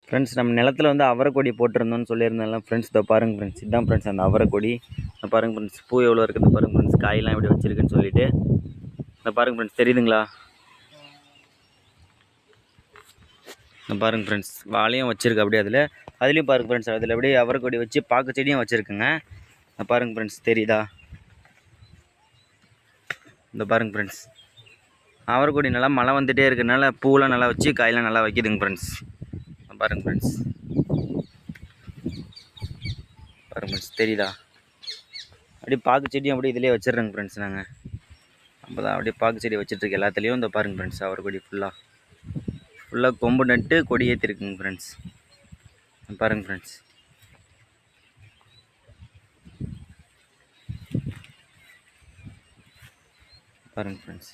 Friends நம்ம நிலத்துல வந்து அவரைக்கொடி போட்டிருந்தோம்னு சொல்லியிருந்தேன்ல ஃப்ரெண்ட்ஸ். இதை பாருங்கள் ஃப்ரெண்ட்ஸ், இதுதான் ஃப்ரெண்ட்ஸ் அந்த அவரைக்கொடி. இதை பாருங்கள் ஃப்ரெண்ட்ஸ், பூ எவ்வளோ இருக்குது பாருங்கள் ஃப்ரெண்ட்ஸ், காயெல்லாம் எப்படி வச்சுருக்குன்னு சொல்லிட்டு. இதை பாருங்கள் ஃப்ரெண்ட்ஸ், தெரியுதுங்களா? இந்த பாருங்கள் ஃப்ரெண்ட்ஸ், வாழையும் வச்சுருக்கு அப்படியே அதுலேயும் பாருங்கள் ஃப்ரெண்ட்ஸ், அதில் அப்படியே அவரைக்கொடி வச்சு பாக்கு செடியும் வச்சுருக்குங்க. இந்த பாருங்கள் ஃப்ரெண்ட்ஸ், தெரியுதா? இந்த பாருங்கள் ஃப்ரெண்ட்ஸ், அவரைக்கொடி நல்லா மழை வந்துகிட்டே இருக்கிறதுனால பூவெலாம் நல்லா வச்சு காயெல்லாம் நல்லா வைக்கிதுங்க ஃப்ரெண்ட்ஸ். பாருங்கள் ஃப்ரெண்ட்ஸ், பாருங்கள் ஃப்ரெண்ட்ஸ், தெரியுதா? அப்படியே பாக்கு செடியும் அப்படியே இதிலே வச்சிடுறேங்க ஃப்ரெண்ட்ஸ். நாங்கள் அப்போ தான் அப்படியே பாக்கு செடி வச்சுட்ருக்கு எல்லாத்துலேயும். இந்த பாருங்கள் ஃப்ரெண்ட்ஸ், அவரைக்கொடி ஃபுல்லாக கொம்பு நட்டு கொடி ஏற்றிருக்குங்க ஃப்ரெண்ட்ஸ். பாருங்கள் ஃப்ரெண்ட்ஸ், பாருங்கள் ஃப்ரெண்ட்ஸ்.